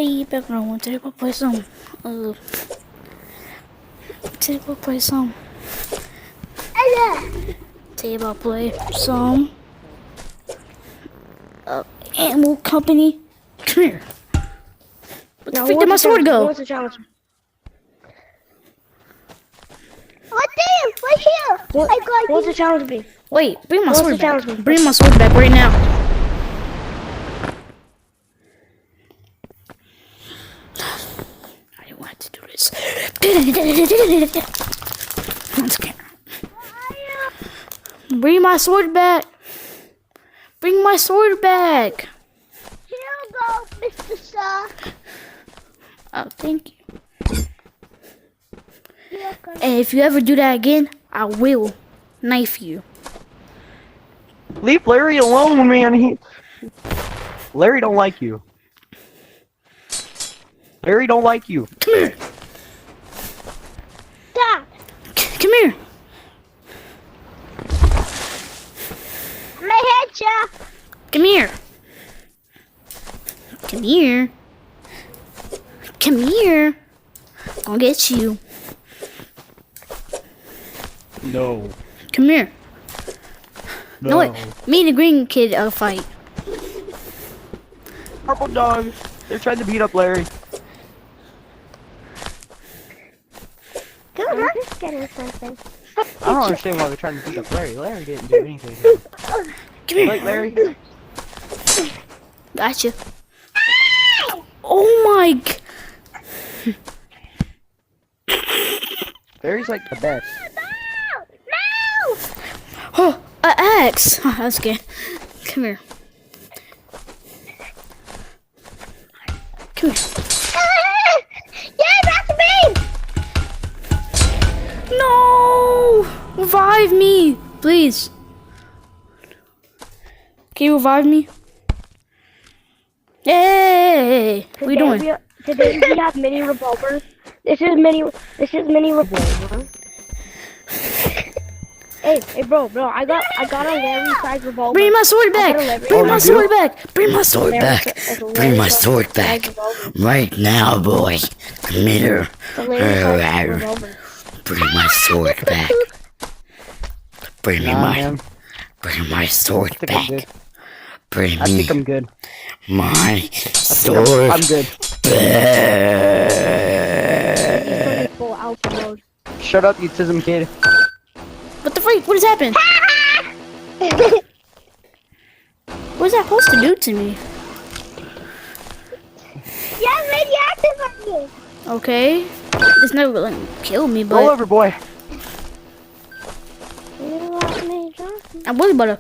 Hey, background. Today we'll play some. Today we'll play some. Today we'll play some. Animal Company. Come here. Where the frick did my sword go? What's the challenge? What damn? Right here. What's the challenge be? Wait, bring my What's sword the back. challenge be? Bring my sword back right now. I didn't want to do this. Let's get. Bring my sword back. Bring my sword back. Here you go, Mr. Star. Oh, thank you. And if you ever do that again, I will knife you. Leave Larry alone, man. Larry don't like you. Larry don't like you. Come here. Stop. Come here. I'm gonna hit ya. Come here. Come here. Come here. Gonna get you. No. Come here. No. Wait. Me and the green kid fight. Purple dog. They're trying to beat up Larry. Dude, I'm just getting something. I don't understand why they're trying to beat up Larry. Larry didn't do anything. Come here. Like Larry. Gotcha. Oh my. Larry's like the best. No! Oh, an axe. Oh, that's good. Come here. Come here. Yeah, that's me! No! Revive me, please. Can you revive me? Hey, what are you doing? Today we have mini revolvers. This is mini revolver. Hey, bro, I got a Larry size revolver. Bring my sword back! Bring my sword back! Bring my sword Sword back! back. Bring my sword back. Right now, boy. Come here. Bring my sword back. Bring me man. bring my sword I think I'm back. good. Bring I me think I'm good. my sword I'm good. back. Full alpha mode. Shut up, you autism kid. What the freak? What has happened? What is that supposed to do to me? Yeah, radioactive on you. Okay. It's never gonna kill me, Roll but over, boy. I'm really about to.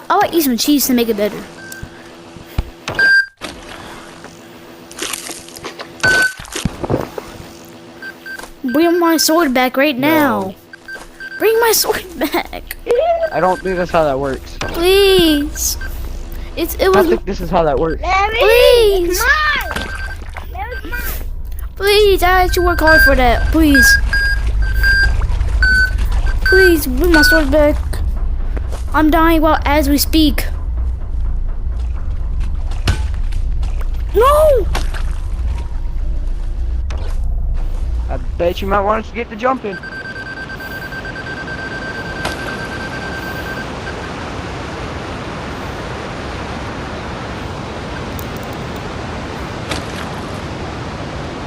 I'll eat some cheese to make it better. Bring my sword back right now. Bring my sword back, I don't think that's how that works. please. It I was think this is how that works. Larry, Please. it's mine. Larry's mine. please. I had to work hard for that. Please, please bring my sword back. I'm dying while as we speak. No. I bet you might want us to get to jumping.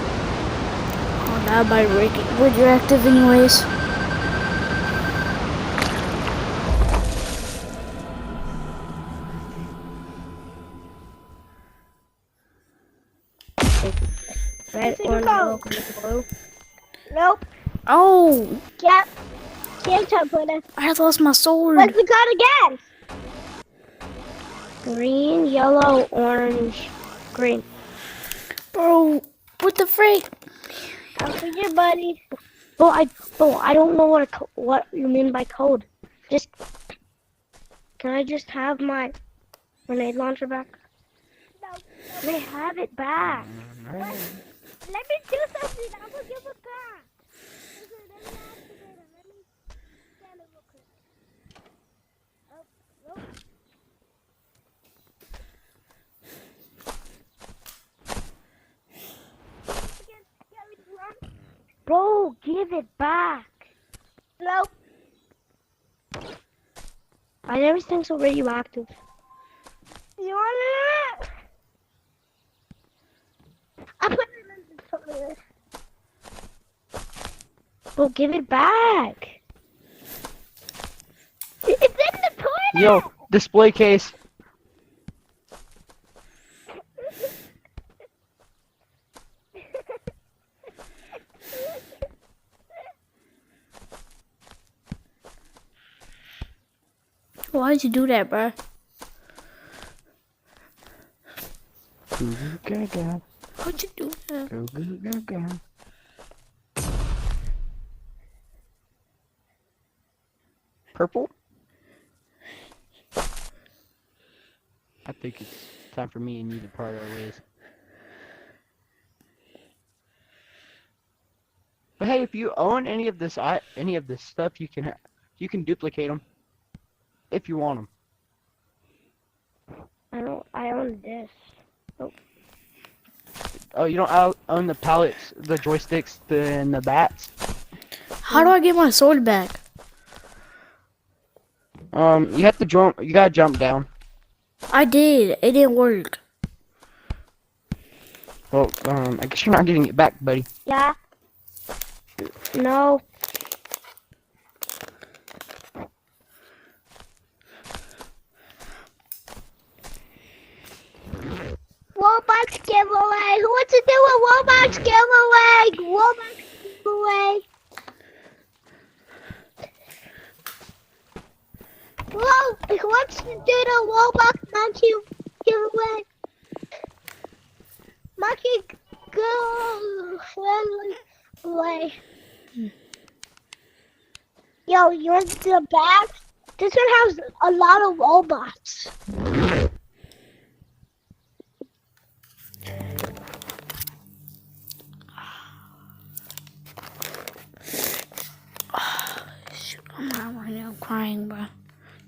Oh, now by radioactive anyways. Red, orange, blue. Nope. Oh, Can't touch it. I lost my sword. What's the code again? Green, yellow, orange, green. Bro, what the freak? I'm for your buddy. Bro, I don't know what you mean by code. Just, can I just have my grenade launcher back? No. They have it back. Let me do something. I will give it back. Let me activate it. Let me scan it real quick. Oh, nope. give it back. Nope. I never think so radioactive. You want it? I put it in the toilet. Well, give it back. It's in the toilet. Yo, display case. Why did you do that, bruh? Goo goo gaga. Why'd you do that? Goo goo gaga. Purple? I think it's time for me and you to part our ways. But hey, if you own any of this stuff, you can duplicate them if you want them. I own this. Oh, you don't own the pallets, the joysticks, and the bats? How do I get my sword back? You have to jump. You gotta jump down. I did. It didn't work. Well, I guess you're not getting it back, buddy. Yeah. No. Roblox giveaway. Who wants to do a Roblox giveaway? Roblox giveaway. Whoa, who wants to do the Roblox monkey giveaway? Monkey go away. Yo, you want to do the bag? This one has a lot of robots. I'm crying, bro.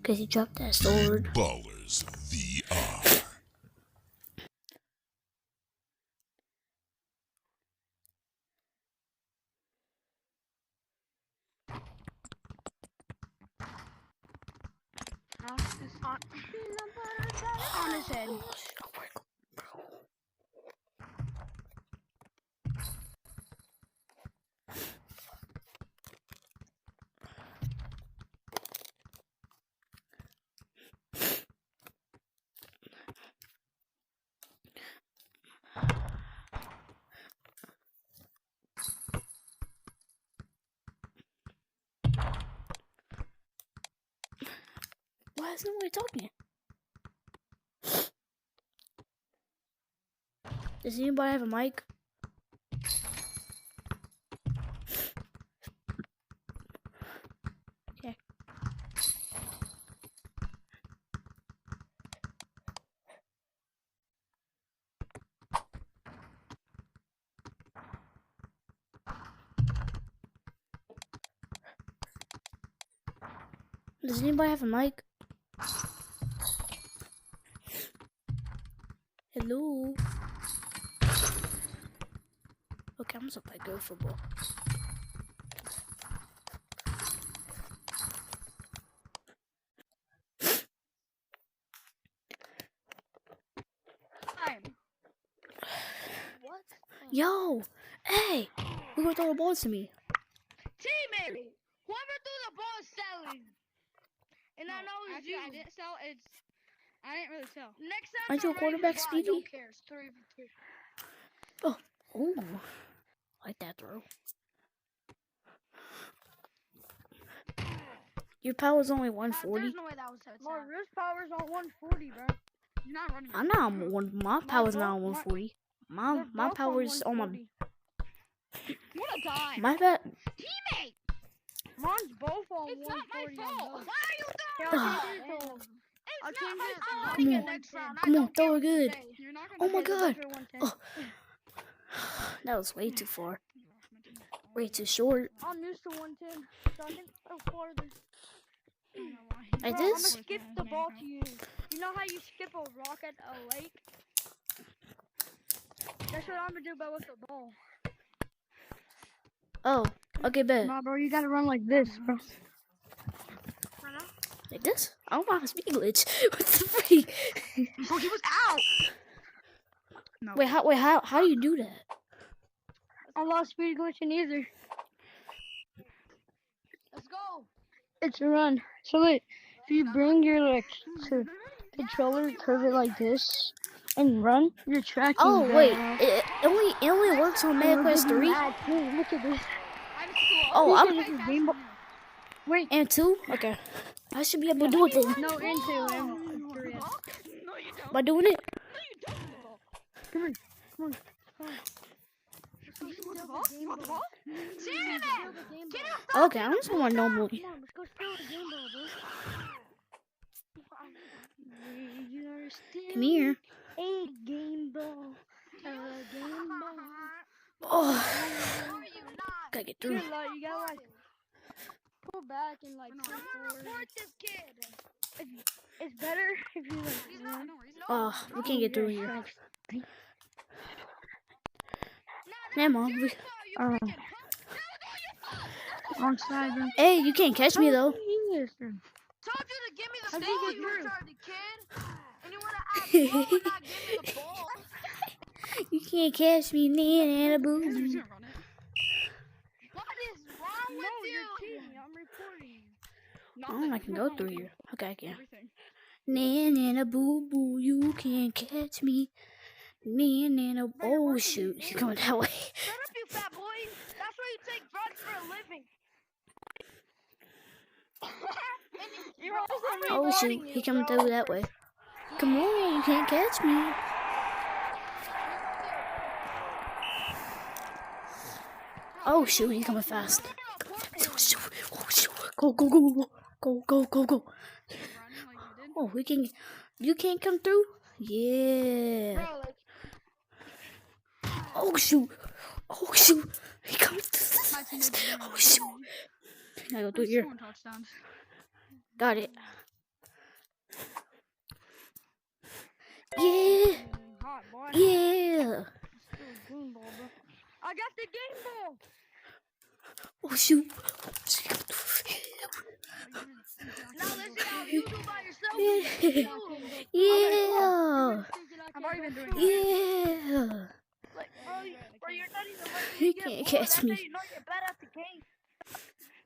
Because he dropped that sword. Ballers VR. On his head. Why is nobody talking? Does anybody have a mic? Okay. Does anybody have a mic? Hello? Okay, I'm gonna play go football. What? Yo! Hey! Who gonna throw the ball to me? Teammate! Whoever threw the ball is selling. And I know it's you. I didn't sell. I didn't really sell. Next time Aren't you a I'm ready to quarterback, buy, Speedy? don't care. It's 3v3. Ooh. Like that throw. Your power's only 140. There's no way that was a My touchdown. wrist power's on 140, bro. You're not running. I'm not on one. My power's not on 140. My They're my both power's on my 140. You wanna die? my bet. Teammate! Mine's both on It's not my 140 on fault. both. Why are you Yeah, throwing I it? changed it to- It's I not changed my it to fault. Come I get on. next round. I Come on, don't throw care it what you good. say. You're not Oh gonna my get it God. after 110. Oh. That was way too far. Way too short. I'm used to 110, so I can throw farther. Like Bro, I'ma this? skip the ball to you. You know how you skip a rock at a lake? That's what I'm gonna do, but with the ball. Oh, Okay, bet. Nah, bro, you gotta run like this, bro. Like this? I don't know how to speed glitch. What the freak? Bro, he was out. How do you do that? I lost speed glitching either. Let's go. It's a run. So wait, if you bring your like controller, curve it like this, and run, you're tracking. Oh the- wait, it only works on Mad Quest 3 Look at this. I'm slow. Oh, Look I'm- at this game. Wait, and 2. Okay, I should be able to do it then. no, into and 3. No, you don't. By doing it. Come on, come on. You want the ball? Damn it! Get up. Okay, I'm just going normal. Come on, let's go steal the game ball, bro. You're still Come here. a game ball. A game ball. Oh, No, you not. gotta get You through. gotta like pull back and like pull I'm gonna forward. report this kid. It's better if you like run. Oh, we can't get through here. Nah, Never mind. you freaking. Wrong side, bro. Hey, you can't catch me though. Told you to give me the How'd you ball, get you through? retarded kid. And you wanna act slow and not give me the ball. You can't catch me, man, and a boo. What is wrong with No, you? you're cheating. I'm reporting you. Oh, I can go through here. Okay, I can. Nan and a boo boo, you can't catch me. Nan and a oh shoot, he's going that way. Shut up, you fat boy. That's why you take drugs for a living. You're also Oh shoot, he coming through that way. Come on, you can't catch me. Oh shoot, he's coming fast. Oh shoot, go go go go go go go go. Oh, we can. You can't come through. Yeah. Oh shoot. Oh shoot. He comes through. Oh shoot. I gotta go through here. Got it. Yeah. Hot boy. Yeah. Game ball, bro. I got the game ball. Oh shoot. Now let's see how you do by yourself. Yeah. I've already been doing Yeah. Like, bro, you're not even letting He me get can't more. catch That's me. how you know you're bad at the game.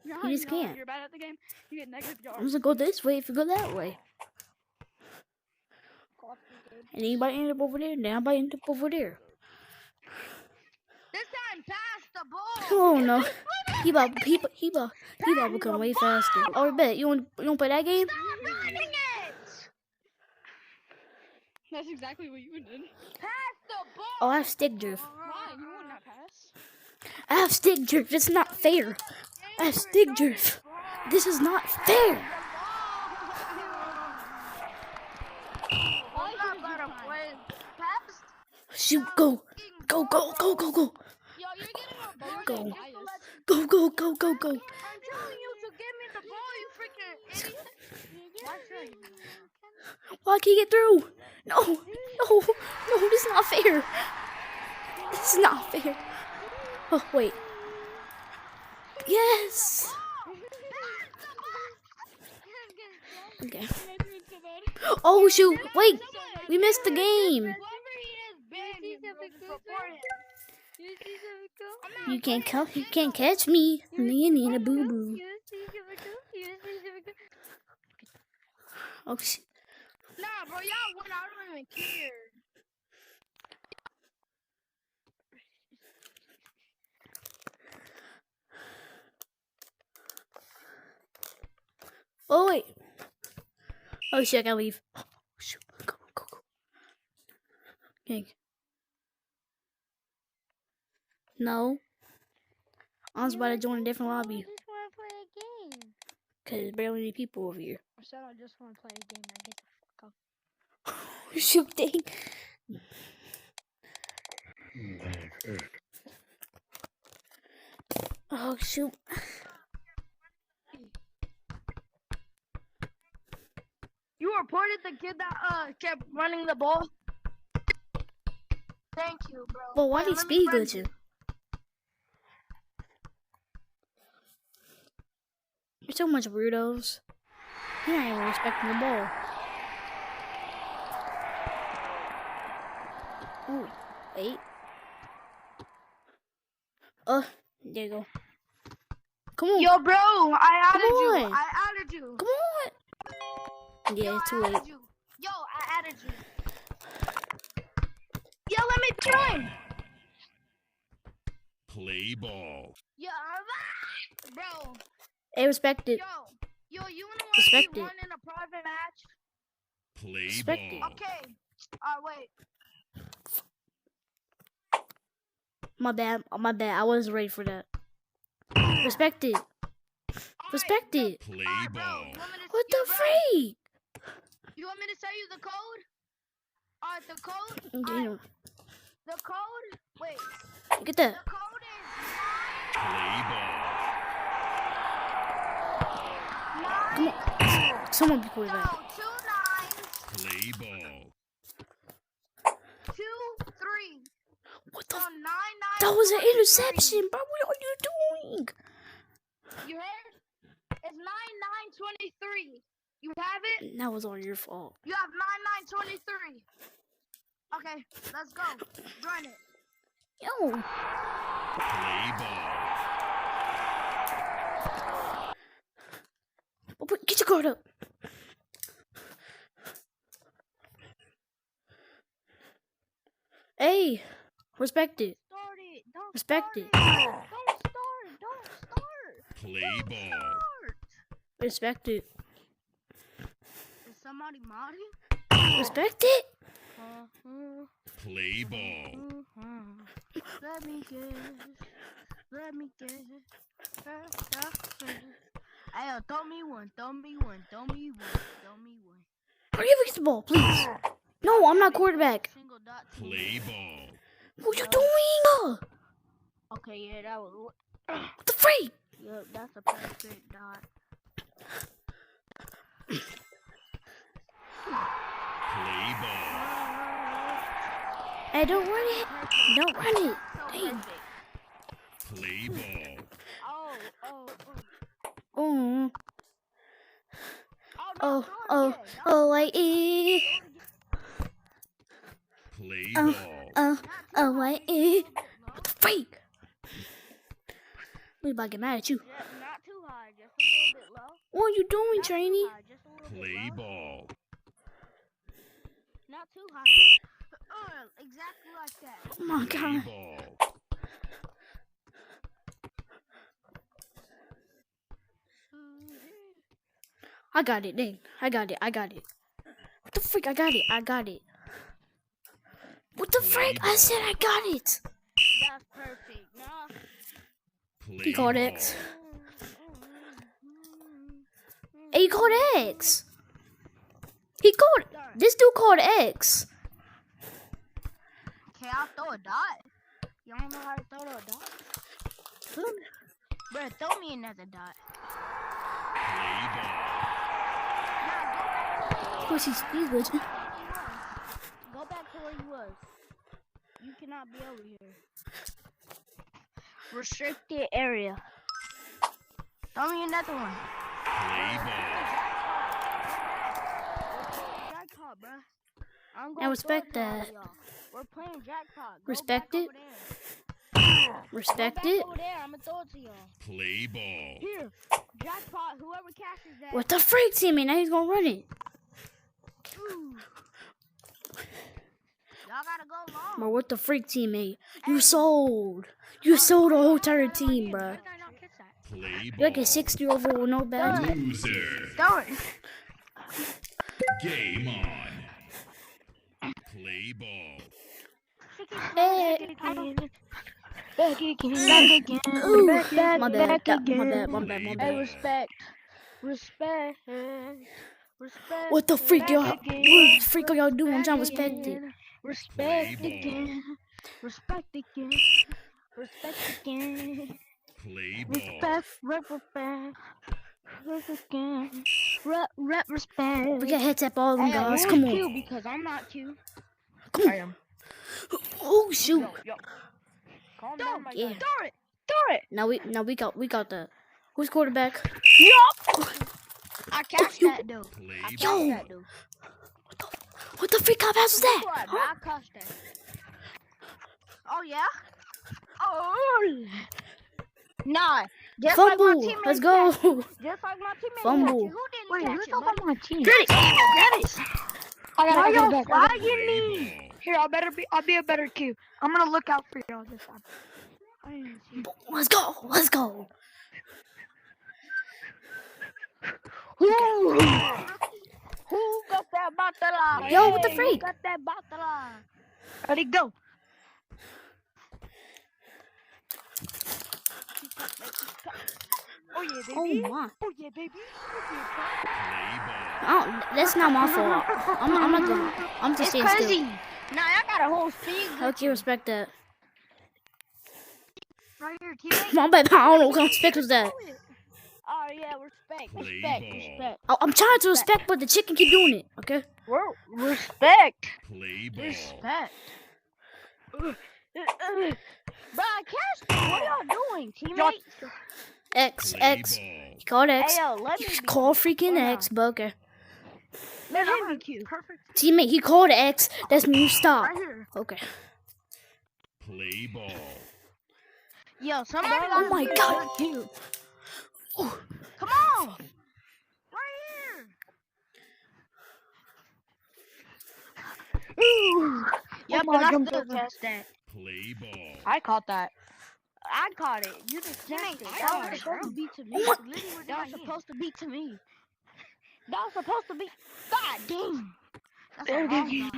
that. You just can't. You're bad at the game. You get negative I'm yards. just gonna go this way if you go that way. And anybody end up over there, then anybody end up over there. This time, pass the ball. Oh no. He about to become way faster. Oh, I bet. You wanna play that game? Stop running it. That's exactly what you did. Pass the ball. Oh, I have stick drift. Why? You would not pass. I have stick drift. It's not fair. I have stick drift. This is not fair. I'm not about to play. Pass. Shoot, go. Go, go, go, go, go. Yo, you're getting a ball. Go. Just to let you- Go, go, go, go, go. I'm telling you to give me the ball, you freaking idiot. Why can't you get through? No, no, no, this is not fair. This is not fair. Oh, wait. Yes. Okay. Oh, shoot. Wait. We missed the game. Whoever he is, ban him, bro. Just report him. You can't come. You can't catch me. Me and a boo boo. Oh shit. Nah, bro, y'all won. I don't even care. Oh wait. Oh shit, I gotta leave. Oh, shoot. Go, go, go. Okay. No. I was about to join a different lobby. I just want to play a game. Cause there's barely any people over here. I said I just want to play a game. Now get the fuck up. Shoot, dang. Oh shoot. You reported the kid that kept running the ball. Thank you, bro. Well, why Wait, did let me speed find glitching? You're so much weirdos. You're not even respecting the ball. Ooh, wait. There you go. Come on. Yo, bro, I added you. on. I added you. Come on. Yeah, it's too I late. added you. Yo, I added you. Yo, let me join. Play ball. Yo, bro. Hey, respect it. Yo, you wanna Respect watch me it. run in a private match? Play Respect it. ball. Okay. Wait. My bad. My bad. I wasn't ready for that. Respect it. Respect it. Play Alright, bro. ball. You want me to, What yo, the bro, freak? You want me to tell you the code? Alright, the code. Damn. The code. Wait. Get The that. code is Play ball. Come on. Someone be no, quarterback. 2 9 Play ball. 2 3. What the So f- 9 9. That was an 23. interception, bro. What are you doing? You heard? It's 9 9 23. You have it? That was all your fault. You have 9 9 23. Okay, let's go. Join it. Yo. Play ball. Get your guard up. Hey. Respect it. Start it. Don't Respect start it. Don't start. Don't start. Play ball. Start. Respect it. Is somebody modding? Respect it. Play ball. Let me guess. Let me guess. Hey, yo, throw me one. Throw me one. Throw me one. Throw me one. Hurry up and get the ball, please. No, I'm not quarterback. Single dot team. Play ball. What you doing? Okay, yeah, that was. What the freak? Yep, that's a perfect dot. Play ball. Hey, don't run it. Don't run it. So Dang. perfect. Play ball. Oh, oh, oh. Oh, Oh, no, oh, throw it oh, again. oh, I eat. Play Oh, ball. oh, I eat. What the freak? We about to get mad at you. Yeah, not too high, just a little bit low. What are you doing, Not too trainee? high, just a little bit Play low. ball. Not too high. Just, exactly like that. Oh my Play god. ball. I got it, dang. I got it. What the freak? I got it. What the freak? I said I got it. That's perfect. Nah. Play He called ball. X. Hey, he called X. This dude called X. Okay, I'll throw a dot. You don't know how to throw a dot? Bro, throw me another dot. Play ball. Of course, he's glitching. Go back to where you was. You cannot be over here. Restricted area. Throw me another one. Play ball. Jackpot, bruh. I'm I gonna respect throw it to all that. of y'all. We're playing jackpot. Go Respect back it. over there. Respect Go back it. over there. I'm gonna throw it to y'all. Play ball. Here, jackpot. Whoever catches that. What the freak, teammate? Now he's gonna run it. Ooh. Y'all gotta go long. Bro, what the freak, teammate? You sold the whole entire team, bro. Where did I not catch that? Play You're like ball. a 60 overall, no badge. Loser. Throw it. Game on. Play ball. Hey. Back again. Ooh, Back my bad. again. My bad. Hey, respect. Respect. Respect. What the freak, y'all? What Back the freak are y'all doing? I'm trying to respect it. again. Respect Play ball. again. Respect again. Respect again. Play ball. Respect. Respect. Respect again. Respect. We got heads up all of them, Hey, guys. who's Come Q? on. Because I'm not Q. Come I on. am. Oh, shoot. Calm down, my Yeah. guy. Throw it. Now we got the Who's quarterback? I catch that dude. Play I catch ball. that dude. What the freak out pass was that? Right, Huh? I catch that. Oh yeah. Oh. Nah. Just like my Fumble. teammate Let's go. catch it. Just like my teammate Fumble. catch it. Who didn't Wait, catch who's it? up buddy? on my team? Get it. I gotta Why go y'all back. flagging Play me? ball. Here, I'll be a better Q. I'm gonna look out for y'all this time. I didn't see you. Let's go. Let's go. Who got that batala? Yo, what the Who freak? got that batala? Ready, go. Oh yeah, baby. Oh my. Oh yeah, baby. Play ball. That's not my fault. I'm not gonna. I'm just It's staying still. crazy. Nah, I got a whole speed. Okay, respect that. Right here, teammate. My bad. I don't know what kind of respect was that. Oh yeah, respect, Play respect, ball. respect. Oh, I'm trying to respect, but the chicken keep doing it. Okay. Respect. Play ball. Respect. Bro, I catch you. What y'all doing, teammate? X Play X. ball. He called Hey X. yo, let me He be called cute. freaking Why X, but okay. Let me be cute. Perfect. Teammate, he called X. That's me. You stop. Right here. Okay. Play ball. Yo, somebody Oh gotta my be God. cute. Oh. Come on. Right here. Yep, my and I God, still brother. catch that. Play ball. I caught that. I caught it. You just catched it. That was supposed to be to me. What? That was supposed to be to me. That was supposed to be. God dang. That's a long shot.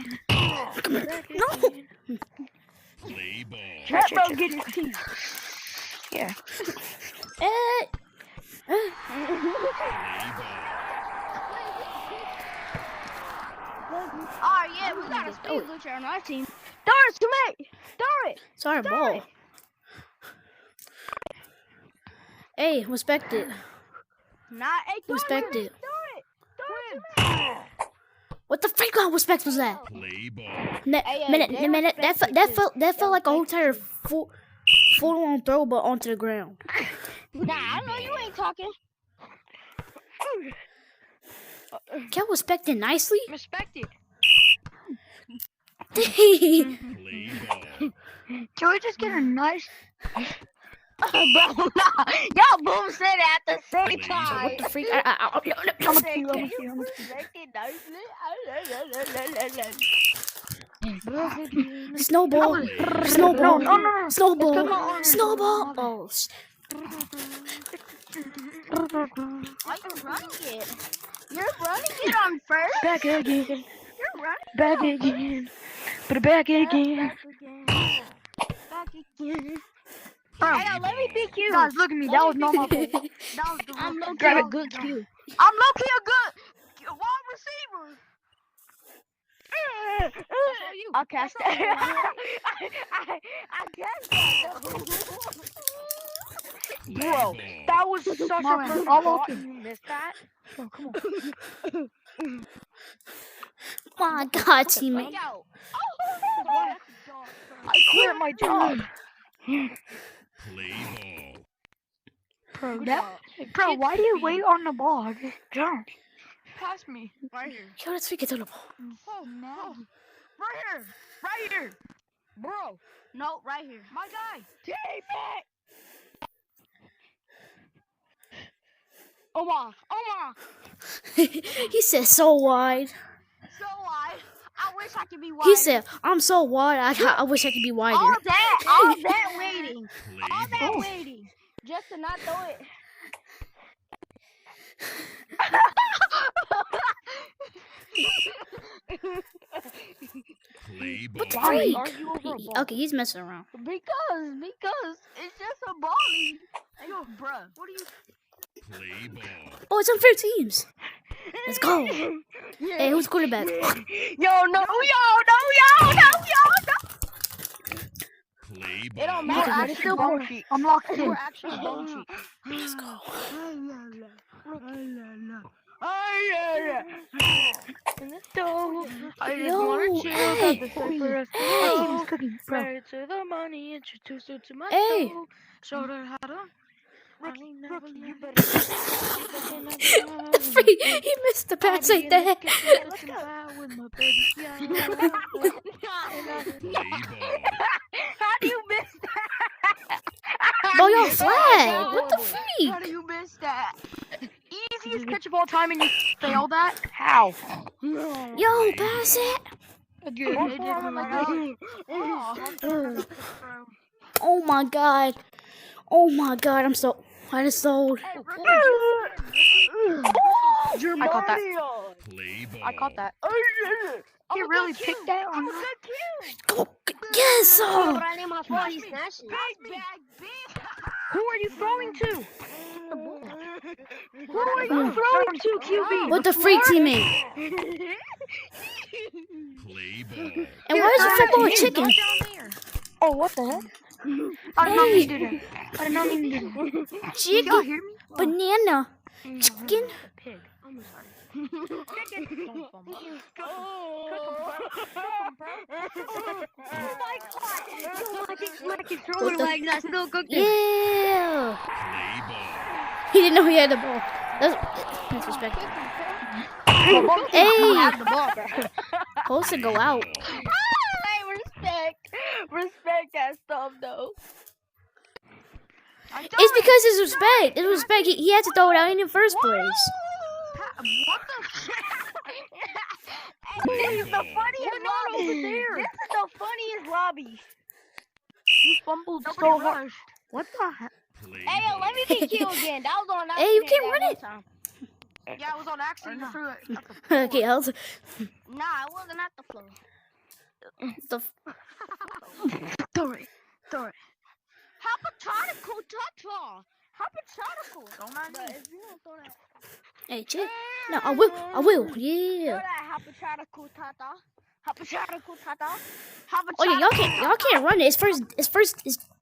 No. Play ball. Let bro get his teeth. Yeah. Eh. Play ball. Oh yeah, we got a speed glitcher on our team. Throw it, teammate. Throw it. Sorry, ball. Hey, respect it. Nah, hey, throw Respect it. it. Throw it. What the freak out respect was that? Play ball. Hey, Minute, they minute. respect That it, felt like a whole entire full on throw, but onto the ground. Nah, I know you ain't talking. Can I respect it nicely? Respect it. Play ball. Can we just get a nice? Bro, nah. Y'all both said it at the same What time. What the freak? I'm a Say, Q. I'm can a Q. you I'm a Q. respect it nicely? Snowball. Play Snowball. No. Snowball. Snowball. Oh, Why you running it? You're running it on first? Back again. You're running Back again. Put it back again. Back again. Bro, Hey, yo, let me be cute. guys, look at me. That was not my fault. I'm low key Grab a it. good Q. I'm low key a good wide receiver. I'll catch that. I catch that. Play Bro, ball. That was such a perfect I'll ball. you missed that. Oh, come on. my God, teammate. Yo. I quit my job. Play ball. Bro, why do you wait on the ball? Just jump. Pass me. Right here. Yo, let's freak it to the ball. Oh, man. Right here. Right here. Bro. No, right here. My guy. Teammate. Omar. He said so wide. So wide. I wish I could be wide. He said, I'm so wide, I wish I could be wider. all that waiting. Play All that ball. waiting. Just to not throw it. Play What the ball. freak? Argue over a ball. Okay, he's messing around. Because it's just a volley. Hey, yo, bruh. What are you? Play ball. Oh, it's unfair teams. Let's go. Hey, who's quarterback? Yo, no. Play It don't ball. matter. I'm I'm still bone cheat. I'm locked We're in. actually bone cheat. Let's go. I just Yo, wanna chill, hey, got the super hey. Bro. Married to the money, introduced her to my Hey. soul, showed her how to You better. The free, he missed the pass right there. Play ball. How do you miss that? Bro, y'all flag. What the How freak? do you miss that? Easiest catch of all time and you failed that? How? Yo, pass it. Oh my god. Oh my god, I just sold. I caught that. Play ball. I caught that. You really picked that on that? Go, yes, oh. Who are you throwing to? Who are you throwing to, QB? What the freak teammate? Play ball. And why is the football a chicken? Oh, what the heck? I did not mean to do that. I did not mean to do that. Y'all Chicken, hear me? banana, chicken. Pig. I'm sorry. What the- Yeah. Play ball. He didn't know he had the ball. That's respect. Hey, supposed to go out. Hey, respect that stuff though. It's because it's respect. It's respect. He had to throw it out in the first place. What the shit? This is the funniest lobby. This is the funniest lobby. You fumbled so hard. What the heck? Play Hey, yo, ball. let me pick you again. That was on accident. Hey, you can't that run one it. time. Yeah, I was on accident. You threw it. Okay, I was Nah, I wasn't at the floor. the Throw it. Throw it. Hypothetical, Tata. Hypothetical. Don't mind But me. if you don't throw that, hey, chick. No, I will. I will. throw Yeah. that hypothetical, Tata. Hypothetical, Tata. Oh yeah, y'all can't run it. It's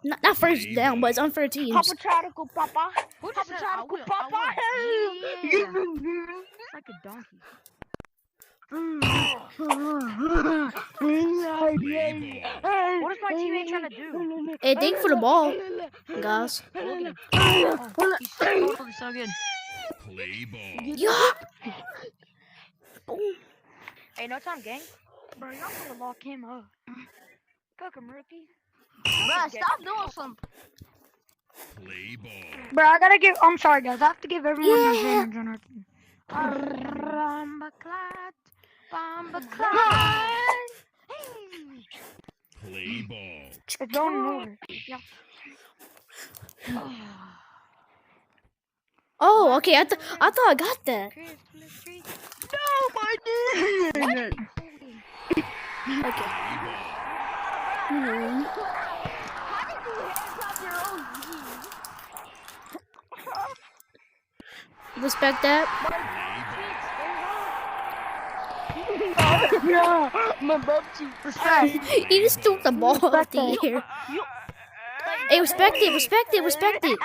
not first down, but it's on first teams. Hypothetical, Papa. Who just said I Hypothetical, will? Papa. Yeah. Like a donkey. Play ball. What is my teammate trying to do? Hey, thank you for the ball, guys. Oh, he's so good. Play ball. Yeah. Boom. Hey, no time, gang. Bro, y'all gotta lock him up. Cook him, rookie. Bruh, stop doing something. Play ball. Bro, I gotta give. I'm sorry, guys. I have to give everyone Yeah. their advantage on our team. Bombaclat. Play ball. It's going over. Yeah. Oh, okay. I thought I got that. No, I didn't. Okay. Play ball. Hmm. How did you handcuff your own Respect that. Yeah, my butt cheek. Respect. He just threw the ball up the air. Hey, respect it. Respect it. Respect it.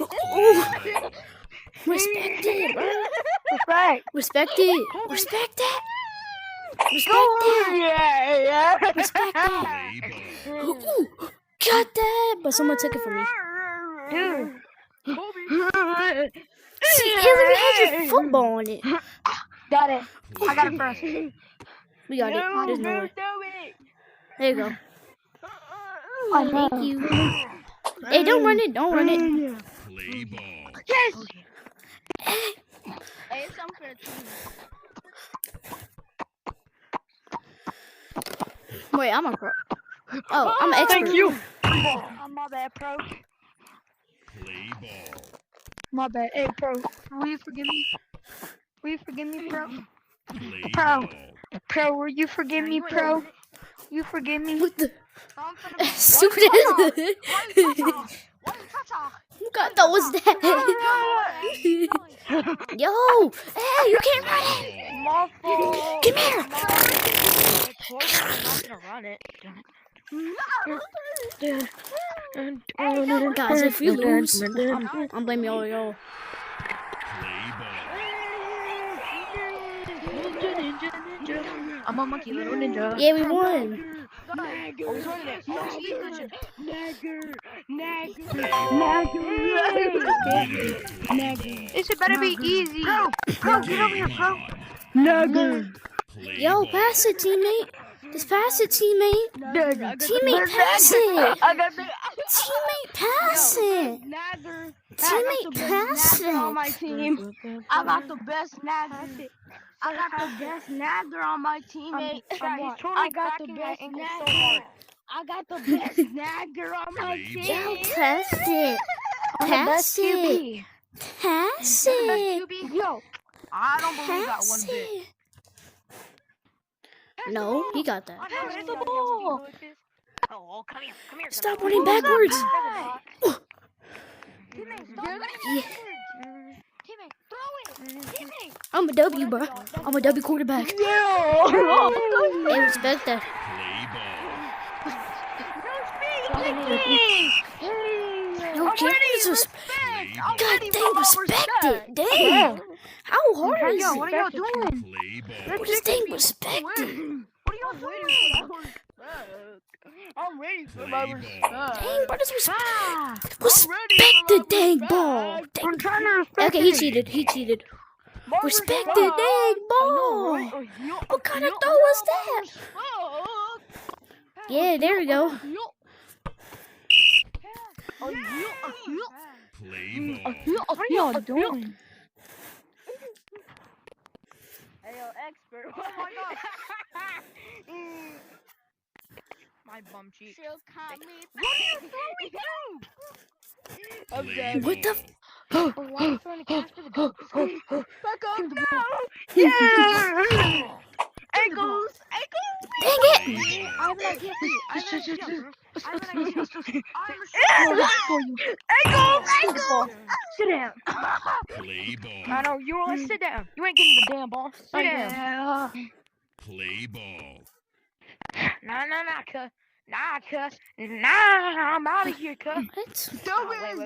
Ooh. Respect it, bro. Respect. Respect it. Respect that. Respect it. Yeah. Respect that. Play ball. Ooh, got that. But someone took it from me. Dude. See, it literally had your football on it. Got it. I got it first. We got it. There's no way. There you go. I know. Thank you. Hey, don't run it. Don't run it. Play ball. Yes. Hey, it's something for the team. Wait, I'm a pro. Oh, I'm an expert. Thank you. I'm my bad, pro. Play ball. My bad. Hey, pro. Will you forgive me? Will you forgive me, pro? Play Pro. ball. Pro, will you forgive me, pro? You forgive me? What the? I'm finna Stupid is it? Who got that was that? Yo, hey, you can't run it. My fault. Come here. I'm not gonna run it. Guys, if we lose, I'm blaming all y'all. Play ball. I'm a monkey, little ninja. Yeah, we won. Oh, he's running it. Oh, he's glitching. This shit better be easy. Bro, get over here, bro. Play Yo, ball. pass it, teammate. Just pass it, teammate. Teammate, pass it. I got the Teammate, pass it. Nagger. Teammate, pass on my it. team. I got the best Nagger. I got the best Nagger on my teammate. I got the best Nagger. I got the best Nagger on my Play Yo, team. pass it. Pass it. Pass it. Yo, I don't believe that one Pass bit. it. No, he got that. Pass the ball. Oh, come here, come here. Stop running backwards. Teammate, stop Yeah. Teammate, throw it. Teammate. I'm a W, bro. I'm a W quarterback. Hey, respect that. Play ball. No, can't disrespect. God dang, respect it. Dang. How hard is Yo, it? what are y'all doing? Play ball. What is dang respect it? What are y'all doing? I'm ready for my Play respect. ball. Dang, bro, this Ah, respect the dang ball. Dang. I'm trying to respect Okay, he cheated. He cheated. Respect the dang ball. What kind of throw was that? Yeah, there we go. Play ball. What are y'all doing? Hey, yo, expert. Oh my god. My bum cheek. What are you throwing through? Play What the? ball. Why are you throwing a catch for the goal? Back up now! Yeah! Ankles! Ankles! Dang it! Play ball. I have an idea for you. I have an idea. I have an idea. Ankles! Ankles! Sit down. Play ball. I know, you want to sit down. You ain't getting the damn ball. Sit down. Play ball. Nah, cuss. Nah, cuss. Nah, I'm out of here, cuss. What? Do it!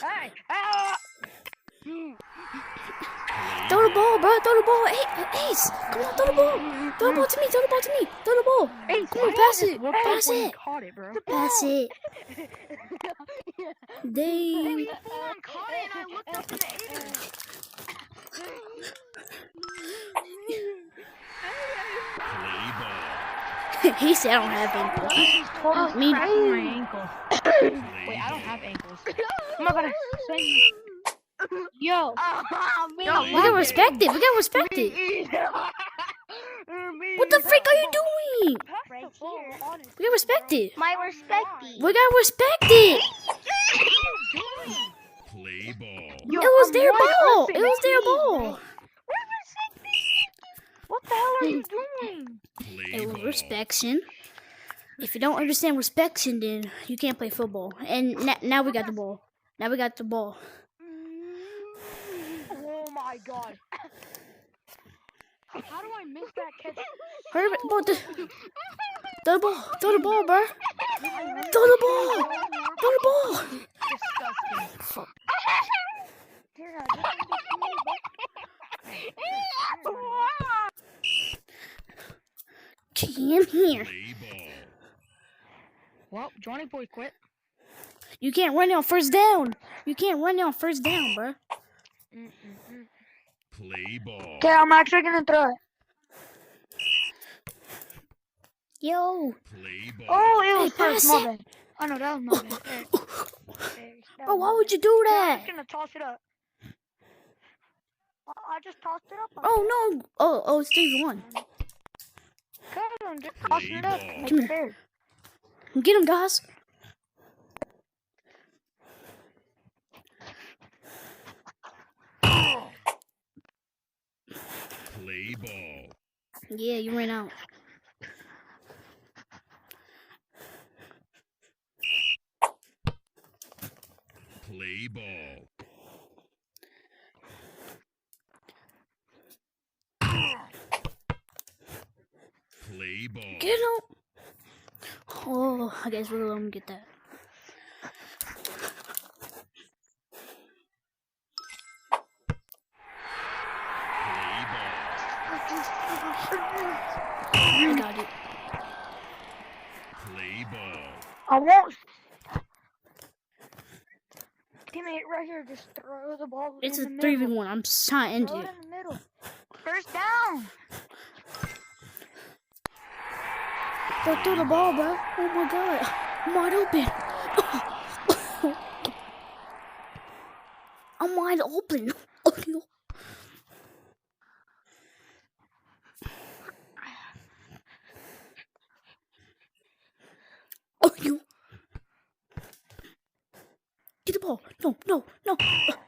Hey! Throw the ball, bro. Throw the ball. Hey, Ace. Come on, throw the ball. Throw the ball to me. Throw the ball to me. Throw the ball. Hey, Come on, pass it. Pass it. Caught it, bro. Pass it. Dang. Caught it and I looked up in the air. Play ball. He said I don't have ankles. Me. My ankle. Play Wait, I don't ball. have ankles. I'm not gonna say. Yo, We gotta respect it. We gotta respect it. What the freak are you doing? Right here. We gotta respect it. My respecty. We gotta respect it. Play ball. It was their ball. It was their ball. What the hell are you doing? Play It was ball. respection. If you don't understand respection, then you can't play football. And now we got the ball. Now we got the ball. Oh my god. How do I miss that catch? Hurry, ball. Throw the ball. Throw the ball, bro. Throw the ball. Throw the ball. Disgusting. Come here. Play ball. Well, Johnny Boy quit. You can't run on first down. You can't run on first down, bro. Play ball. Okay, I'm actually gonna throw it. Yo. Play ball. Oh, it was Hey, first. pass My it. bad. Oh no, that was my bad. Bro, why would you do I'm that? just gonna toss it up. I just tossed it up. Oh, no. Oh, it's 3-1. I'm just tossing it up. Play Make ball. it fair. Get him, guys. Play ball. Yeah, you ran out. Play ball. Play ball. Get him. Oh, I guess we'll let him get that. Play ball. I got it. Play ball. won't. Teammate right here, just throw the ball It's in a the 3v1. I'm trying to end Throw you. it in the middle. First down. Don't throw the ball, bro. Oh my god. I'm wide open. I'm wide open. Oh, no. Oh, you. Get the ball. No, no,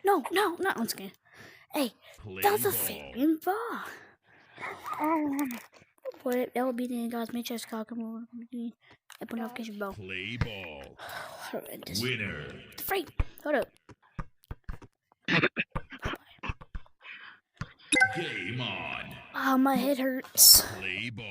no. No. I'm scared. Hey, Play that was a ball. fair ball. But that would be the end, guys. Make sure to subscribe, come on, and put notification bell. Play ball. Horrendous. Winner. The freak. Hold up. Game on. Ah, my head hurts. Play ball.